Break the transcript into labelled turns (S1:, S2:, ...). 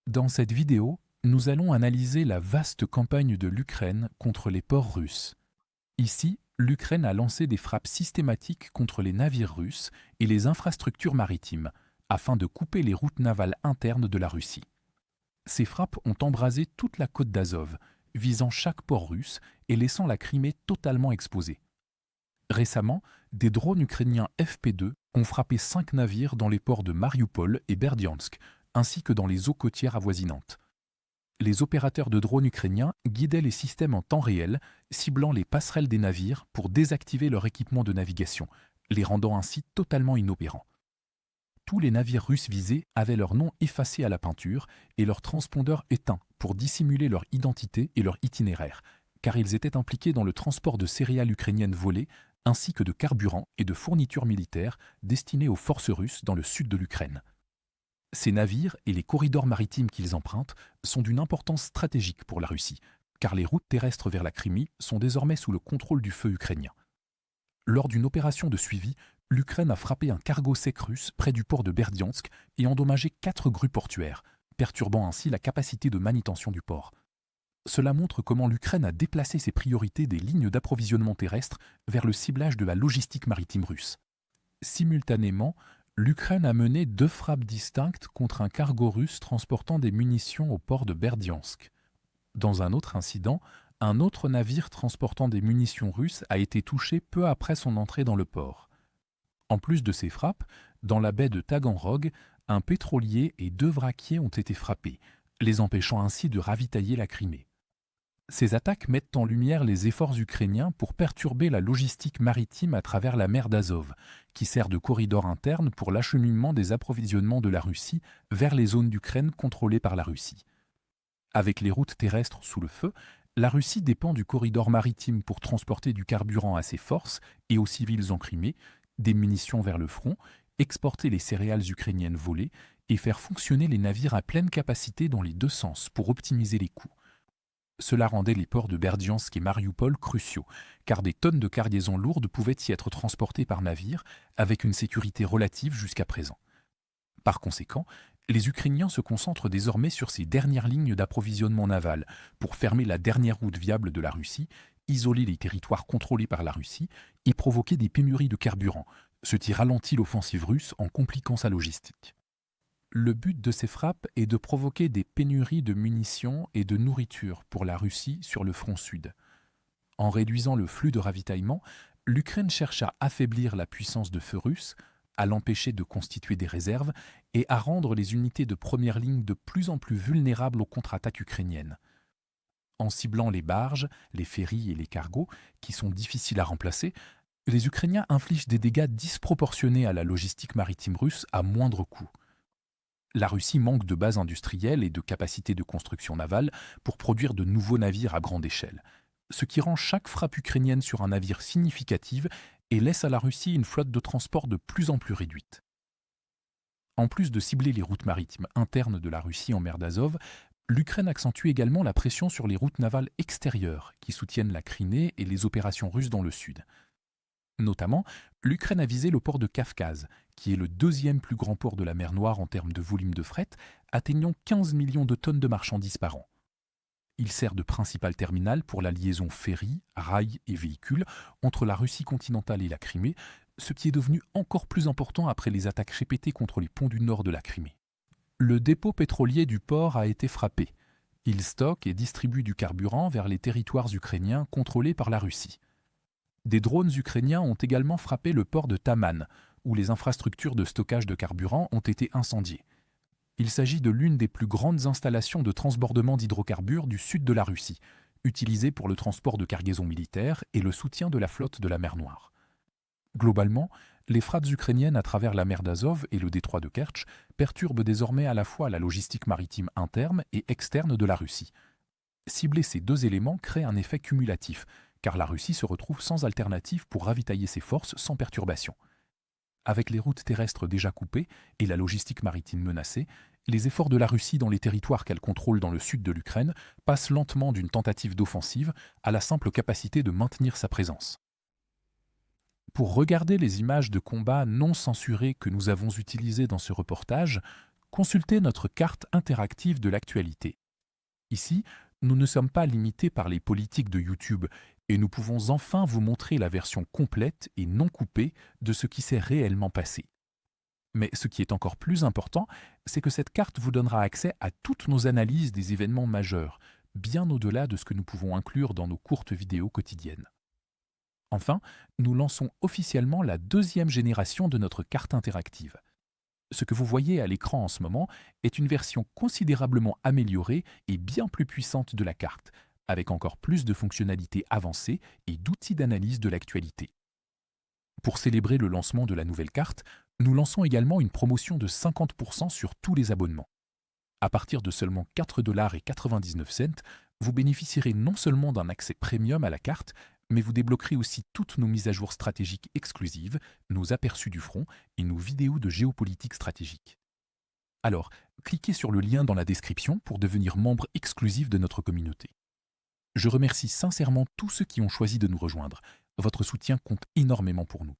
S1: Dans cette vidéo, nous allons analyser la vaste campagne de l'Ukraine contre les ports russes. Ici, l'Ukraine a lancé des frappes systématiques contre les navires russes et les infrastructures maritimes, afin de couper les routes navales internes de la Russie. Ces frappes ont embrasé toute la côte d'Azov, visant chaque port russe et laissant la Crimée totalement exposée. Récemment, des drones ukrainiens FP2 ont frappé 5 navires dans les ports de Mariupol et Berdiansk, ainsi que dans les eaux côtières avoisinantes. Les opérateurs de drones ukrainiens guidaient les systèmes en temps réel, ciblant les passerelles des navires pour désactiver leur équipement de navigation, les rendant ainsi totalement inopérants. Tous les navires russes visés avaient leur nom effacé à la peinture et leur transpondeur éteint pour dissimuler leur identité et leur itinéraire, car ils étaient impliqués dans le transport de céréales ukrainiennes volées, ainsi que de carburant et de fournitures militaires destinés aux forces russes dans le sud de l'Ukraine. Ces navires et les corridors maritimes qu'ils empruntent sont d'une importance stratégique pour la Russie, car les routes terrestres vers la Crimée sont désormais sous le contrôle du feu ukrainien. Lors d'une opération de suivi, l'Ukraine a frappé un cargo sec russe près du port de Berdiansk et endommagé 4 grues portuaires, perturbant ainsi la capacité de manutention du port. Cela montre comment l'Ukraine a déplacé ses priorités des lignes d'approvisionnement terrestre vers le ciblage de la logistique maritime russe. Simultanément, l'Ukraine a mené 2 frappes distinctes contre un cargo russe transportant des munitions au port de Berdiansk. Dans un autre incident, un autre navire transportant des munitions russes a été touché peu après son entrée dans le port. En plus de ces frappes, dans la baie de Taganrog, un pétrolier et 2 vraquiers ont été frappés, les empêchant ainsi de ravitailler la Crimée. Ces attaques mettent en lumière les efforts ukrainiens pour perturber la logistique maritime à travers la mer d'Azov, qui sert de corridor interne pour l'acheminement des approvisionnements de la Russie vers les zones d'Ukraine contrôlées par la Russie. Avec les routes terrestres sous le feu, la Russie dépend du corridor maritime pour transporter du carburant à ses forces et aux civils en Crimée, des munitions vers le front, exporter les céréales ukrainiennes volées et faire fonctionner les navires à pleine capacité dans les 2 sens pour optimiser les coûts. Cela rendait les ports de Berdiansk et Mariupol cruciaux, car des tonnes de cargaisons lourdes pouvaient y être transportées par navire, avec une sécurité relative jusqu'à présent. Par conséquent, les Ukrainiens se concentrent désormais sur ces dernières lignes d'approvisionnement naval pour fermer la dernière route viable de la Russie, isoler les territoires contrôlés par la Russie et provoquer des pénuries de carburant, ce qui ralentit l'offensive russe en compliquant sa logistique. Le but de ces frappes est de provoquer des pénuries de munitions et de nourriture pour la Russie sur le front sud. En réduisant le flux de ravitaillement, l'Ukraine cherche à affaiblir la puissance de feu russe, à l'empêcher de constituer des réserves et à rendre les unités de première ligne de plus en plus vulnérables aux contre-attaques ukrainiennes. En ciblant les barges, les ferries et les cargos, qui sont difficiles à remplacer, les Ukrainiens infligent des dégâts disproportionnés à la logistique maritime russe à moindre coût. La Russie manque de bases industrielles et de capacités de construction navale pour produire de nouveaux navires à grande échelle, ce qui rend chaque frappe ukrainienne sur un navire significative et laisse à la Russie une flotte de transport de plus en plus réduite. En plus de cibler les routes maritimes internes de la Russie en mer d'Azov, l'Ukraine accentue également la pression sur les routes navales extérieures qui soutiennent la Crimée et les opérations russes dans le sud. Notamment, l'Ukraine a visé le port de Kavkaz, qui est le 2e plus grand port de la mer Noire en termes de volume de fret, atteignant 15 millions de tonnes de marchandises par an. Il sert de principal terminal pour la liaison ferry, rail et véhicules entre la Russie continentale et la Crimée, ce qui est devenu encore plus important après les attaques répétées contre les ponts du nord de la Crimée. Le dépôt pétrolier du port a été frappé. Il stocke et distribue du carburant vers les territoires ukrainiens contrôlés par la Russie. Des drones ukrainiens ont également frappé le port de Taman, où les infrastructures de stockage de carburant ont été incendiées. Il s'agit de l'une des plus grandes installations de transbordement d'hydrocarbures du sud de la Russie, utilisée pour le transport de cargaisons militaires et le soutien de la flotte de la mer Noire. Globalement, les frappes ukrainiennes à travers la mer d'Azov et le détroit de Kertch perturbent désormais à la fois la logistique maritime interne et externe de la Russie. Cibler ces 2 éléments crée un effet cumulatif, car la Russie se retrouve sans alternative pour ravitailler ses forces sans perturbation. Avec les routes terrestres déjà coupées et la logistique maritime menacée, les efforts de la Russie dans les territoires qu'elle contrôle dans le sud de l'Ukraine passent lentement d'une tentative d'offensive à la simple capacité de maintenir sa présence. Pour regarder les images de combat non censurées que nous avons utilisées dans ce reportage, Consultez notre carte interactive de l'actualité. Ici, nous ne sommes pas limités par les politiques de YouTube et nous pouvons enfin vous montrer la version complète et non coupée de ce qui s'est réellement passé. Mais ce qui est encore plus important, c'est que cette carte vous donnera accès à toutes nos analyses des événements majeurs, bien au-delà de ce que nous pouvons inclure dans nos courtes vidéos quotidiennes. Enfin, nous lançons officiellement la deuxième génération de notre carte interactive. Ce que vous voyez à l'écran en ce moment est une version considérablement améliorée et bien plus puissante de la carte, avec encore plus de fonctionnalités avancées et d'outils d'analyse de l'actualité. Pour célébrer le lancement de la nouvelle carte, nous lançons également une promotion de 50% sur tous les abonnements. À partir de seulement 4,99 $, vous bénéficierez non seulement d'un accès premium à la carte, mais vous débloquerez aussi toutes nos mises à jour stratégiques exclusives, nos aperçus du front et nos vidéos de géopolitique stratégique. Alors, cliquez sur le lien dans la description pour devenir membre exclusif de notre communauté. Je remercie sincèrement tous ceux qui ont choisi de nous rejoindre. Votre soutien compte énormément pour nous.